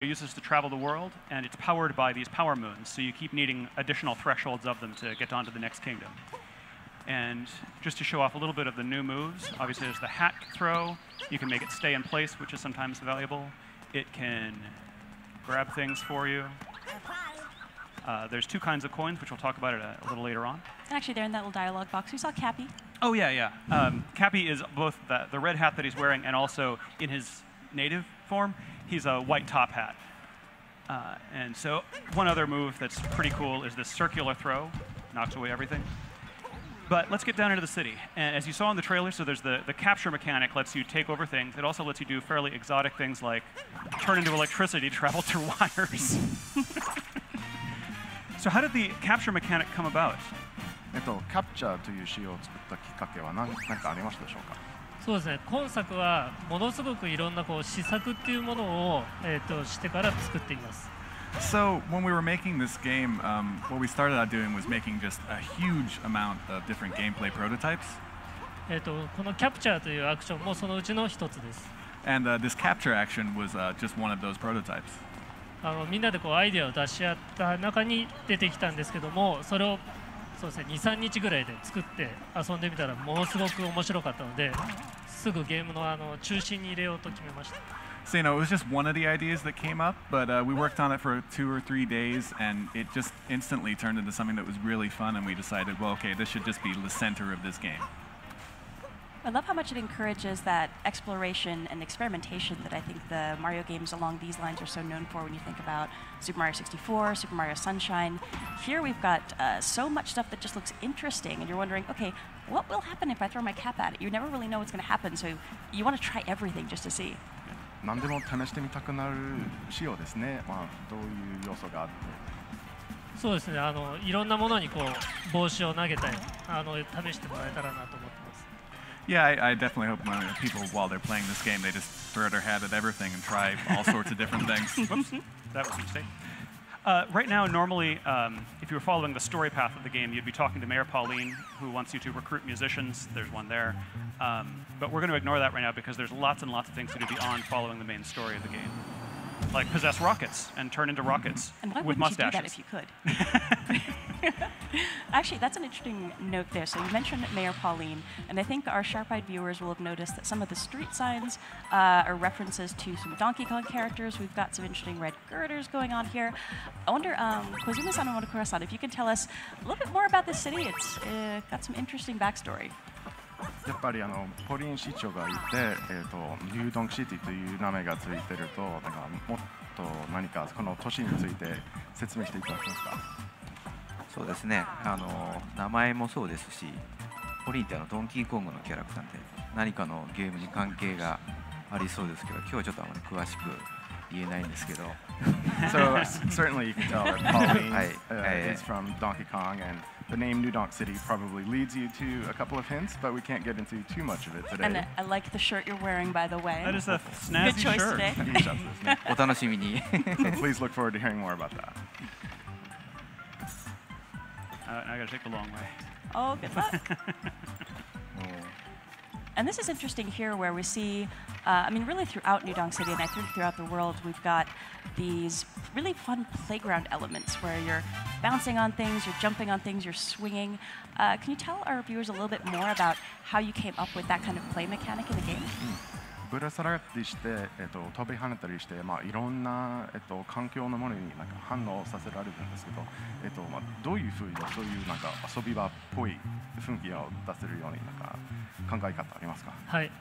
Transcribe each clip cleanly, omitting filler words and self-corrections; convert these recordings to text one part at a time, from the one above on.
uses to travel the world, and it's powered by these power moons, so you keep needing additional thresholds of them to get on to the next kingdom. And just to show off a little bit of the new moves, obviously there's the hat throw. You can make it stay in place, which is sometimes valuable. It can grab things for you. There's two kinds of coins, which we'll talk about a little later on. And actually, there in that little dialogue box, we saw Cappy. Oh, yeah. Cappy is both the red hat that he's wearing and also in his native form, he's a white top hat. And so one other move that's pretty cool is this circular throw. Knocks away everything. But let's get down into the city. And as you saw in the trailer, so there's the capture mechanic lets you take over things. It also lets you do fairly exotic things like turn into electricity, travel through wires. So how did the capture mechanic come about? キャプチャーという仕様を作ったきっかけは何かありましたでしょうか。そうですね。今作はものすごくいろんな試作っていうものをしてから作っています。So when we were making this game, what we started out doing was making just a huge amount of different gameplay prototypes. このキャプチャーというアクションもそのうちの一つです。And this capture action was just one of those prototypes. みんなでアイデアを出し合った中に出てきたんですけども、それをそうですね、2、3日ぐらいで作って遊んでみたらものすごく面白かったので、すぐゲームの中心に入れようと決めました。So, it was just one of the ideas that came up, but we worked on it for 2 or 3 days, and it just instantly turned into something that was really fun, and we decided, well, okay, this should just be the center of this game. I love how much it encourages that exploration and experimentation that I think the Mario games along these lines are so known for when you think about Super Mario 64, Super Mario Sunshine. Here we've got so much stuff that just looks interesting, and you're wondering, okay, what will happen if I throw my cap at it? You never really know what's going to happen, so you want to try everything just to see. 何でも試してみたくなる仕様ですね。どういう要素があって。そうですね。いろんなものに帽子を投げたり、試してもらえたらなと思ってます。Yeah, I definitely hope people, while they're playing this game, they just throw their hat at everything and try all sorts of different things. Whoops, that was a mistake. Right now, normally, if you were following the story path of the game, you'd be talking to Mayor Pauline, who wants you to recruit musicians. There's one there. But we're going to ignore that right now because there's lots and lots of things to do beyond following the main story of the game. Like possess rockets and turn into rockets with mustaches. And why wouldn't you do that if you could? Actually, that's an interesting note there. So you mentioned Mayor Pauline, and I think our sharp-eyed viewers will have noticed that some of the street signs are references to some Donkey Kong characters. We've got some interesting red girders going on here. I wonder, Kozuma-san and Monokura-san, if you can tell us a little bit more about this city. It's got some interesting backstory. やっぱりポリン市長がいて、ニュードンクシティという名前がついてると、なんかもっと何かこの都市について説明していただけますか。そうですね。名前もそうですし、ポリンってドンキーコングのキャラクターで何かのゲームに関係がありそうですけど、今日はちょっとあまり詳しく言えないんですけど。So certainly you can tell that Pauline is from Donkey Kong, and the name New Donk City probably leads you to a couple of hints, but we can't get into too much of it today. And I like the shirt you're wearing, by the way. That is a snazzy Good choice shirt. Today. お楽しみに。So please look forward to hearing more about that. I gotta take the long way. Oh, good luck. And this is interesting here where we see, I mean, really throughout New Donk City, and I think throughout the world, we've got these really fun playground elements where you're bouncing on things, you're jumping on things, you're swinging. Can you tell our viewers a little bit more about how you came up with that kind of play mechanic in the game? ぶら下がったりして、飛び跳ねたりして、いろんな、環境のものになんか反応させられるんですけど、どういうふうにそういうなんか遊び場っぽい雰囲気を出せるようになんか考え方ありますか。はい。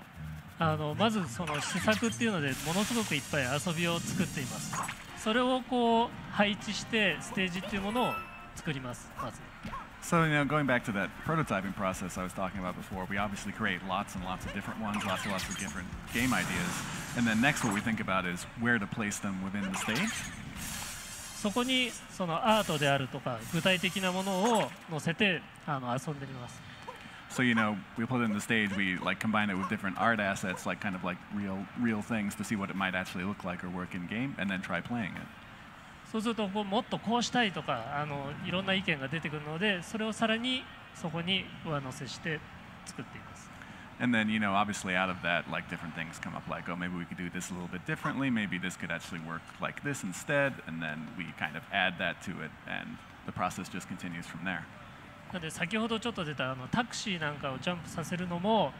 まずその施策っていうのでものすごくいっぱい遊びを作っています。それを配置してステージっていうものを作ります。まず。So, going back to that prototyping process I was talking about before, we obviously create lots and lots of different ones, lots and lots of different game ideas. And then next what we think about is where to place them within the stage. そこにそのアートであるとか具体的なものを載せて遊んでみます。So, we put it in the stage, we combine it with different art assets, kind of real things to see what it might actually look like or work in game, and then try playing it. そうするともっとこうしたいとかいろんな意見が出てくるので、それをさらにそこに上乗せして作っています。And then, obviously out of that, like different things come up like, oh, maybe we could do this a little bit differently. Maybe this could actually work like this instead. And then we kind of add that to it, and the process just continues from there. なので先ほどちょっと出たタクシーなんかをジャンプさせるのも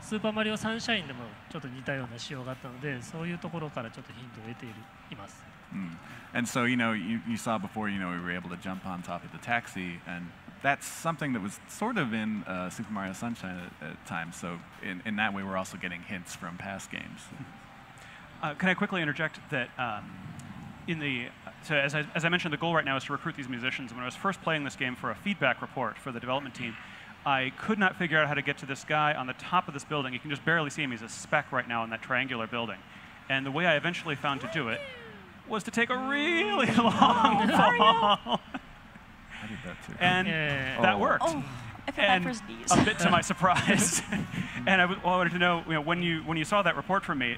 スーパーマリオサンシャインでもちょっと似たような仕様があったので、そういうところからちょっとヒントを得ています。And so, you saw before, we were able to jump on top of the taxi, and that's something that was sort of in Super Mario Sunshine at times. So in that way, we're also getting hints from past games. Can I quickly interject that so as I mentioned, the goal right now is to recruit these musicians. When I was first playing this game for a feedback report for the development team, I could not figure out how to get to this guy on the top of this building. You can just barely see him. He's a speck right now in that triangular building. And the way I eventually found to do it was to take a really long fall. I did that too. And that worked. Oh, I feel bad for his knees. A bit to my surprise. And I wanted to know, when you saw that report from me,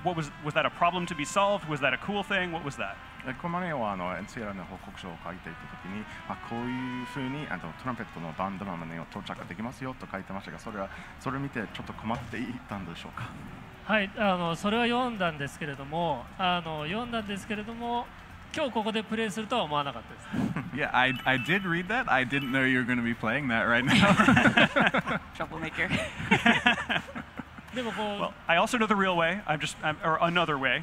what was that a problem to be solved? Was that a cool thing? What was that? このマリオはNCR の報告書を書いていたときに、こういうふうにトランペットのバンドマンに到着できますよと書いてましたが、それを見てちょっと困っていたんでしょうか。はい、それは読んだんですけれども、今日ここでプレイするとは思わなかったです。Yeah, I did read that. I didn't know you were going to be playing that right now. Troublemaker. でもこう、 Well, I also know the real way. Or another way.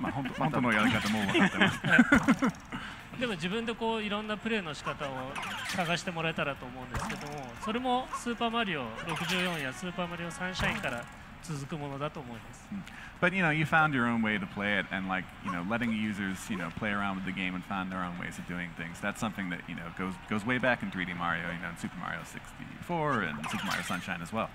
本当のやり方も分かってます。でも自分でこういろんなプレイの仕方を探してもらえたらと思うんですけども、それもスーパーマリオ64やスーパーマリオサンシャインから続くものだと思います。But you found your own way to play it, and letting users play around with the game and find their own ways of doing things. That's something that goes way back in 3D Mario, in Super Mario 64 and Super Mario Sunshine as well.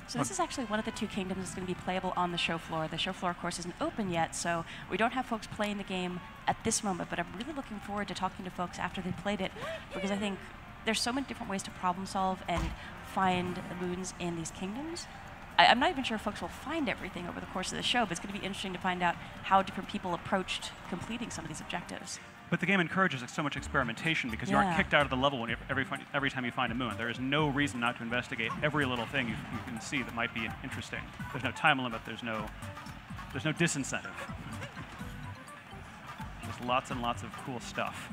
So this is actually one of the two kingdoms that's going to be playable on the show floor. The show floor, of course, isn't open yet, so we don't have folks playing the game at this moment, but I'm really looking forward to talking to folks after they've played it, because I think there's so many different ways to problem solve and find the moons in these kingdoms. I'm not even sure if folks will find everything over the course of the show, but it's going to be interesting to find out how different people approached completing some of these objectives. But the game encourages so much experimentation because you aren't kicked out of the level every time you find a moon. There is no reason not to investigate every little thing you can see that might be interesting. There's no time limit. There's no disincentive. Just lots and lots of cool stuff.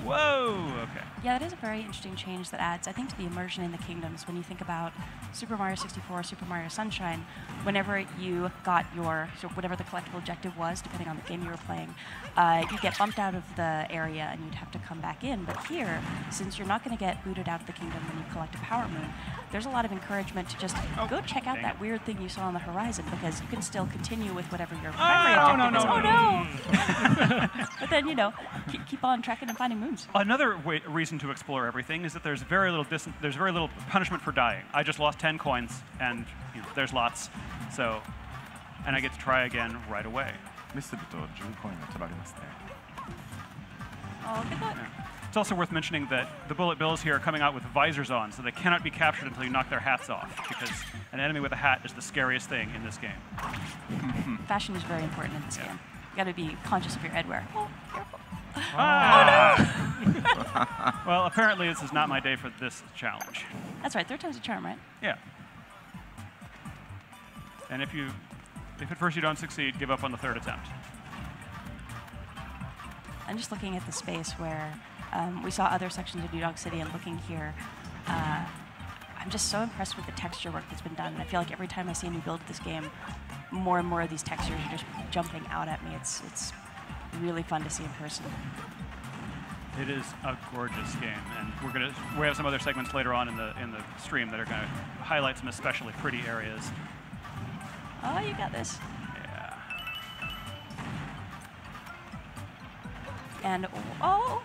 Whoa! Okay. Yeah, that is a very interesting change that adds, I think, to the immersion in the kingdoms. When you think about Super Mario 64, Super Mario Sunshine, whenever you got whatever the collectible objective was, depending on the game you were playing, you'd get bumped out of the area and you'd have to come back in. But here, since you're not going to get booted out of the kingdom when you collect a Power Moon, there's a lot of encouragement to just go check out that weird thing you saw on the horizon, because you can still continue with whatever your primary objective is. Oh no! But then, keep on tracking and finding moons. Another reason to explore everything is that there's very little punishment for dying. I just lost 10 coins, and there's lots. So, and I get to try again right away. Oh, good luck. It's also worth mentioning that the bullet bills here are coming out with visors on, so they cannot be captured until you knock their hats off, because an enemy with a hat is the scariest thing in this game. Fashion is very important in this game. You got to be conscious of your headwear. Oh, careful. Ah. Oh no! Well, apparently this is not my day for this challenge. That's right. 3rd time's a charm, right? Yeah. And if at first you don't succeed, give up on the 3rd attempt. I'm just looking at the space where we saw other sections of Donk City, and looking here, I'm just so impressed with the texture work that's been done. And I feel like every time I see a new build of this game, more and more of these textures are just jumping out at me. It's really fun to see in person. It is a gorgeous game, and we have some other segments later on in the stream that are going to highlight some especially pretty areas. Oh, you got this. Yeah. And while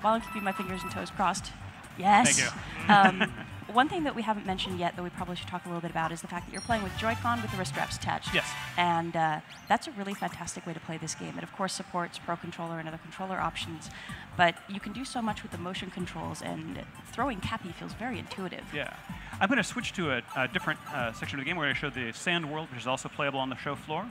I'm keeping my fingers and toes crossed, yes. Thank you. One thing that we haven't mentioned yet that we probably should talk a little bit about is the fact that you're playing with Joy-Con with the wrist straps attached. Yes. And that's a really fantastic way to play this game. It, of course, supports Pro Controller and other controller options, but you can do so much with the motion controls, and throwing Cappy feels very intuitive. Yeah. I'm going to switch to a different section of the game where I show the sand world, which is also playable on the show floor.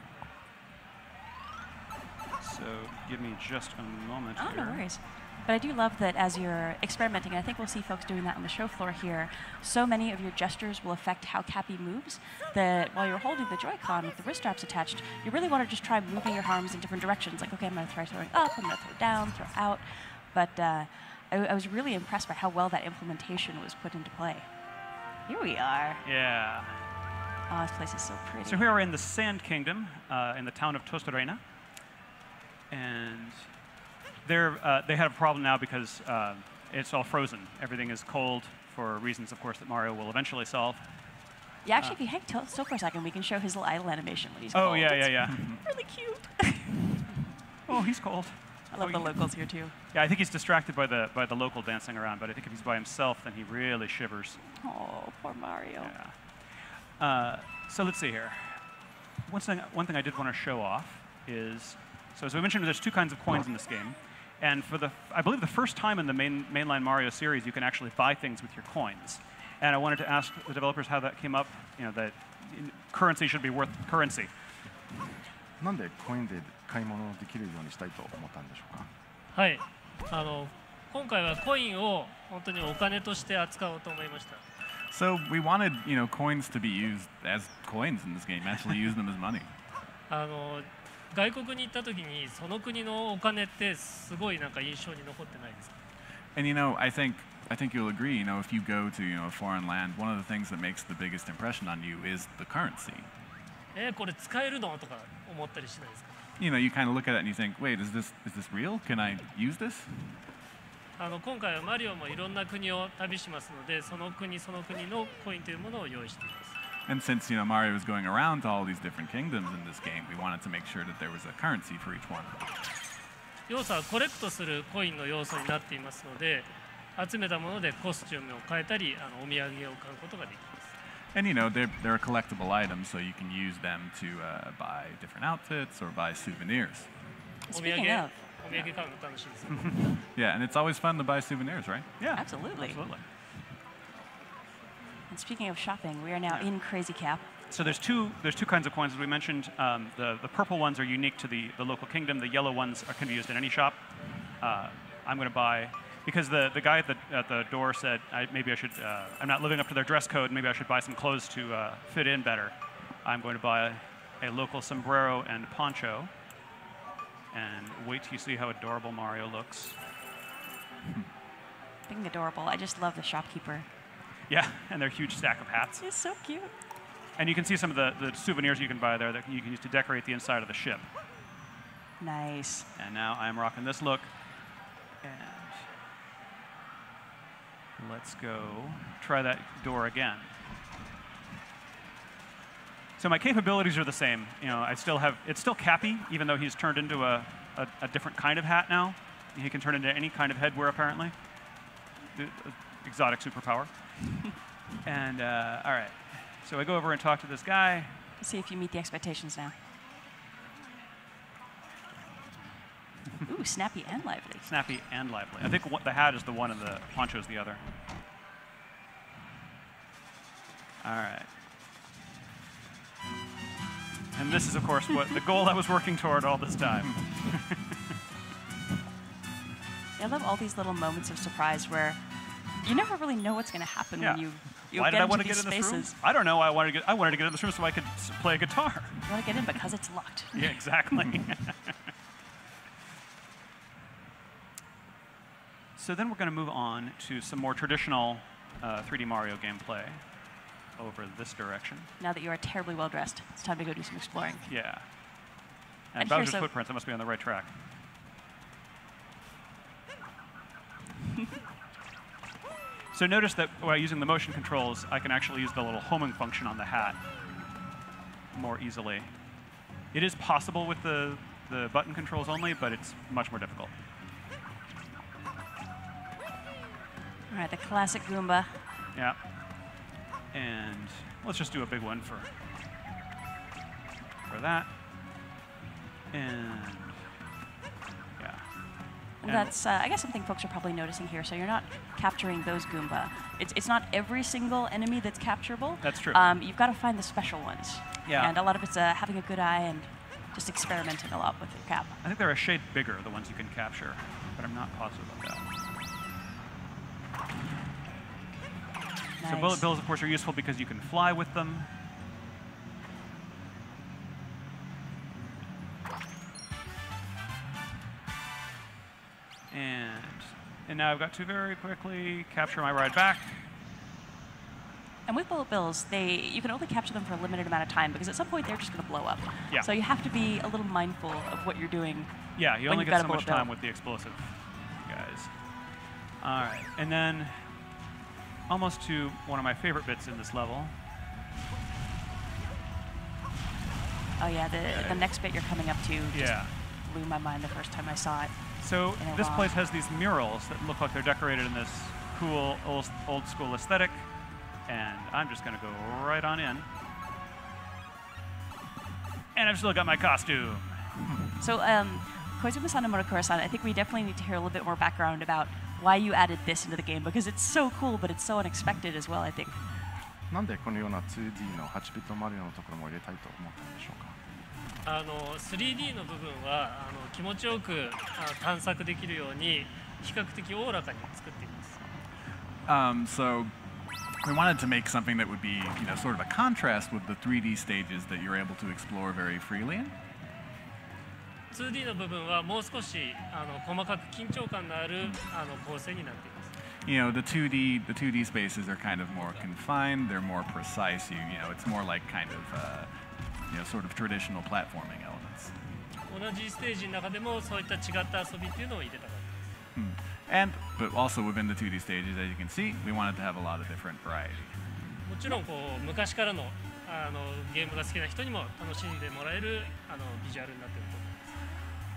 So give me just a moment Oh, here. no worries. But I do love that as you're experimenting, and I think we'll see folks doing that on the show floor here, so many of your gestures will affect how Cappy moves that while you're holding the Joy-Con with the wrist straps attached, you really want to just try moving your arms in different directions. Like, okay, I'm going to try throwing up, I'm going to throw down, throw out. But I was really impressed by how well that implementation was put into play. Here we are. Yeah. Oh, this place is so pretty. So here we're in the Sand Kingdom, in the town of Tostarena. And they have a problem now because it's all frozen. Everything is cold for reasons, of course, that Mario will eventually solve. Yeah, actually, if you hang still for a second, we can show his little idle animation when he's Oh, cold. yeah. It's really cute. Oh, he's cold. I love the locals here, too. Yeah, I think he's distracted by the local dancing around, but I think if he's by himself, then he really shivers. Oh, poor Mario. Yeah. So let's see here. One thing I did want to show off is, so as we mentioned, there's two kinds of coins in this game. And for I believe the first time in the mainline Mario series, you can actually buy things with your coins. And I wanted to ask the developers how that came up, that currency should be worth currency. なんでコインで買い物できるようにしたいと思ったんでしょうか。はい、今回はコインを本当にお金として扱おうと思いました。So we wanted, coins to be used as coins in this game. Actually, use them as money. 外国に行った時にその国のお金ってすごいなんか印象に残ってないですか。And I think you'll agree. If you go to a foreign land, one of the things that makes the biggest impression on you is the currency. これ使えるのとか思ったりしないですか。You kind of look at it and you think, wait, is this real? Can I use this? 今回はマリオもいろんな国を旅しますので、その国その国のコインというものを用意しています。And since Mario is going around to all these different kingdoms in this game, we wanted to make sure that there was a currency for each one. 要素はコレクトするコインの要素になっていますので、集めたものでコスチュームを変えたり、お土産を買うことができます。And they're collectible items, so you can use them to buy different outfits or buy souvenirs. Speaking of. お土産買うの楽しいです。Yeah, and it's always fun to buy souvenirs, right? Yeah, absolutely. And speaking of shopping, we are now in Crazy Cap. So there's two kinds of coins, as we mentioned. The purple ones are unique to the local kingdom. The yellow ones can be used in any shop. I'm going to buy, because the guy at the door said maybe I should. I'm not living up to their dress code. Maybe I should buy some clothes to fit in better. I'm going to buy a local sombrero and poncho. And wait till you see how adorable Mario looks. Being adorable, I just love the shopkeeper. Yeah, and their huge stack of hats. He's so cute. And you can see some of the souvenirs you can buy there that you can use to decorate the inside of the ship. Nice. And now I'm rocking this look. And let's go try that door again. So my capabilities are the same. It's still Cappy, even though he's turned into a different kind of hat now. He can turn into any kind of headwear, apparently. Exotic superpower. And all right, so I go over and talk to this guy. Let's see if you meet the expectations now. Ooh, snappy and lively. Snappy and lively. I think the hat is the one and the poncho is the other. All right. And this is, of course, what the goal I was working toward all this time. I love all these little moments of surprise where you never really know what's going to happen when you Why get did I into want to these get in this spaces. room? I don't know. I wanted to get in this room so I could play a guitar. You want to get in because it's locked. Yeah, exactly. So then we're going to move on to some more traditional 3D Mario gameplay over this direction. Now that you are terribly well dressed, it's time to go do some exploring. Yeah. And here's Bowser's footprints, I must be on the right track. So notice that while using the motion controls, I can actually use the little homing function on the hat more easily. It is possible with the button controls only, but it's much more difficult. All right, the classic Goomba. Yeah. And let's just do a big one for that. And yeah. And that's, I guess, something folks are probably noticing here. So you're not capturing those Goomba. It's not every single enemy that's capturable. That's true. You've got to find the special ones. Yeah. And a lot of it's having a good eye and just experimenting a lot with your cap. I think they're a shade bigger, the ones you can capture, but I'm not positive about that. Nice. So bullet bills, of course, are useful because you can fly with them. And now I've got to very quickly capture my ride back. And with bullet bills, you can only capture them for a limited amount of time because at some point they're just going to blow up. Yeah. So you have to be a little mindful of what you're doing. Yeah, you when only you've get got so a much bullet time bill. with the explosive guys. All right, and then almost to one of my favorite bits in this level. Oh yeah, the next bit you're coming up to just Yeah. blew my mind the first time I saw it. So in a this while. place has these murals that look like they're decorated in this cool old school aesthetic, and I'm just going to go right on in. And I've still got my costume. So, Koizumi-san and Murakura-san, I think we definitely need to hear a little bit more background about why you added this into the game, because it's so cool, but it's so unexpected as well, I think. なんでこのような 2D の8ビットマリオのところも入れたいと思ったんでしょうか。3D の部分は気持ちよく探索できるように比較的おおらかに作っています。So we wanted to make something that would be, sort of a contrast with the 3D stages that you're able to explore very freely in. 2D の部分はもう少し細かく緊張感のある構成になっています。The 2D spaces are kind of more confined. They're more precise. It's more like kind of, sort of traditional platforming elements. 同じステージの中でもそういった違った遊びっていうのを入れたかったです。But also within the 2D stages, as you can see, we wanted to have a lot of different variety. もちろん昔からのゲームが好きな人にも楽しんでもらえるビジュアルになっていると思います。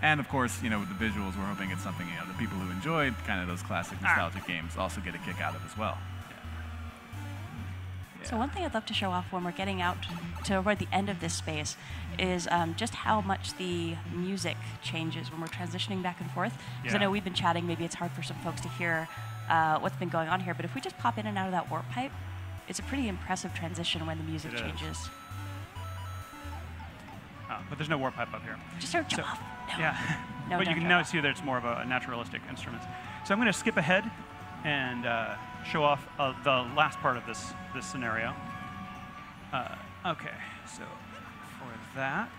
And of course, with the visuals, we're hoping it's something the people who enjoyed kind of those classic nostalgic games also get a kick out of as well. So one thing I'd love to show off when we're getting out toward the end of this space is just how much the music changes when we're transitioning back and forth. Because I know we've been chatting, maybe it's hard for some folks to hear what's been going on here, but if we just pop in and out of that warp pipe, it's a pretty impressive transition when the music changes. But there's no warp pipe up here. Just start jump off. No. Yeah, No, but you don't can jump now off. see that it's more of a naturalistic instrument. So I'm going to skip ahead and show off the last part of this scenario. Okay, so for that,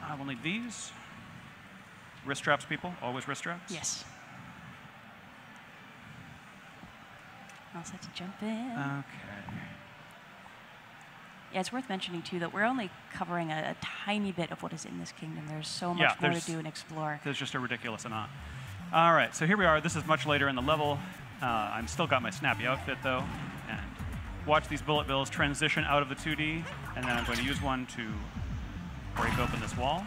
I will need these. Wrist straps, people. Always wrist straps. Yes. All set to jump in. Okay. Yeah, it's worth mentioning too that we're only covering a tiny bit of what is in this kingdom. There's so much more to do and explore. There's just a ridiculous amount. All right, so here we are. This is much later in the level. I'm still got my snappy outfit though, and watch these bullet bills transition out of the 2D, and then I'm going to use one to break open this wall.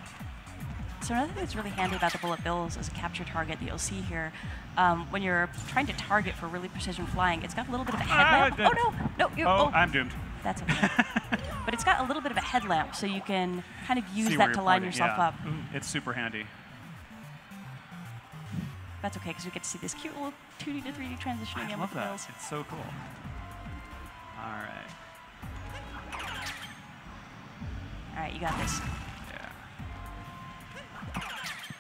So another thing that's really handy about the bullet bills as a capture target that you'll see here, when you're trying to target for really precision flying, it's got a little bit of a headlamp. Oh no, no, Oh, I'm doomed. That's okay. But it's got a little bit of a headlamp, so you can kind of use See that where to you're line pointing, yourself yeah. up. It's super handy. That's okay, because we get to see this cute little 2D to 3D transitioning I in love with the that. bills. It's so cool. All right. All right, you got this. Yeah.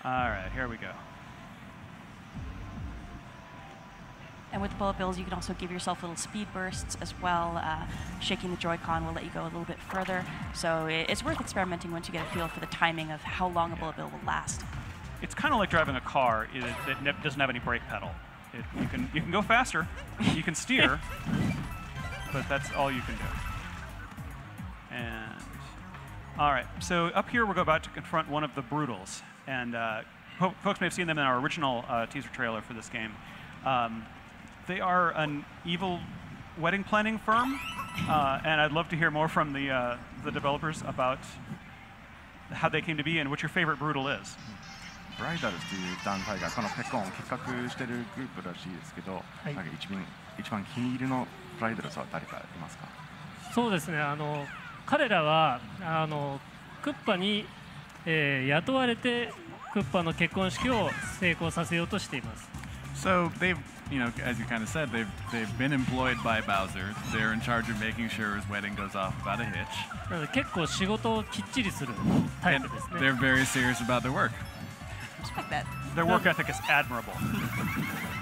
All right, here we go. And with bullet bills, you can also give yourself little speed bursts as well. Shaking the Joy-Con will let you go a little bit further. So it's worth experimenting once you get a feel for the timing of how long a bullet bill will last. It's kind of like driving a car that doesn't have any brake pedal. You can go faster, you can steer, but that's all you can do. And all right, so up here we're about to confront one of the Broodals, and folks may have seen them in our original teaser trailer for this game. They are an evil wedding planning firm, and I'd love to hear more from the developers about how they came to be and what your favorite Broodal is. Broodals という団体がこのペコンを企画しているグループらしいですけど、なんか一番気に入りのBroodalsは誰かいますか？そうですね。彼らはクッパに、雇われてクッパの結婚式を成功させようとしています。So you know, as you kind of said, they've been employed by Bowser. They're in charge of making sure his wedding goes off without a hitch. なので結構仕事をきっちりするタイ And プですね。 they're very serious about their work. Respect that. Their work ethic is admirable.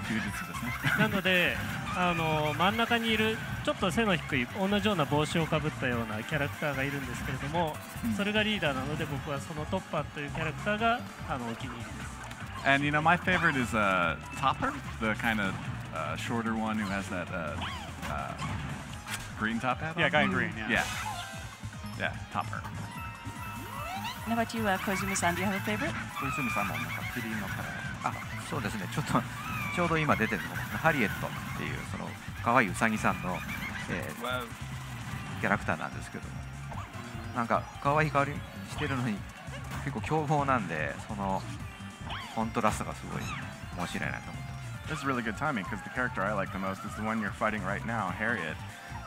休日ですね。なので真ん中にいるちょっと背の低い同じような帽子をかぶったようなキャラクターがいるんですけれども、それがリーダーなので僕はそのトッパーというキャラクターがお気に入りです。 And you know, my favorite is Topper, the kind of shorter one who has that green top hat. Yeah, on. guy in green. Yeah. Yeah, Topper. And how about you, Koizumi-san? Do you have a favorite? 小泉さんもなんかキリンのカラー。あ、そうですね。ちょうど今出てるのハリエットっていうその可愛いウサギさんの、キャラクターなんですけど、なんか可愛い香りしてるのに結構凶暴なんで、そのコントラストがすごい面白いなと思ってます。 This is really good timing because the character I like the most is the one you're fighting right now, Harriet.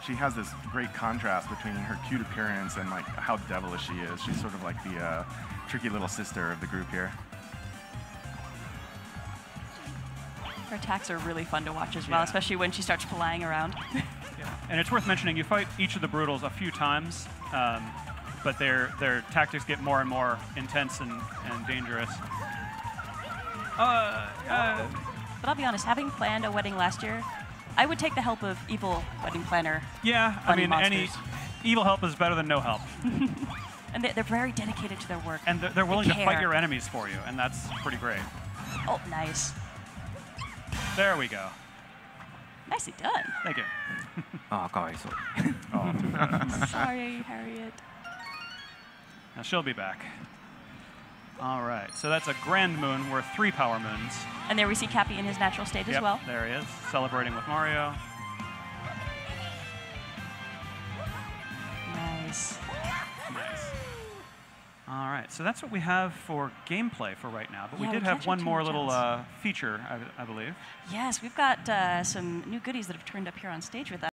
She has this great contrast between her cute appearance and like how devilish she is. She's sort of like the tricky little sister of the group here. Her attacks are really fun to watch as well, Yeah. especially when she starts flying around. And it's worth mentioning, you fight each of the Broodals a few times, but their tactics get more and more intense and dangerous. But I'll be honest, having planned a wedding last year, I would take the help of evil wedding planner. Yeah, I Bunny mean, any monsters. evil help is better than no help. And they're very dedicated to their work. And they're willing to fight care. your enemies for you, and that's pretty great. Oh, nice. There we go. Nicely done. Thank you. ああ、かわいそう。 Oh, too bad. Sorry, Harriet. Now she'll be back. All right, so that's a grand moon worth 3 power moons. And there we see Cappy in his natural state as Yep, well. there he is, celebrating with Mario. Nice. Nice. All right, so that's what we have for gameplay for right now. But Yeah, we we did can't have do one too more much little else. feature, I believe. Yes, we've got some new goodies that have turned up here on stage with us.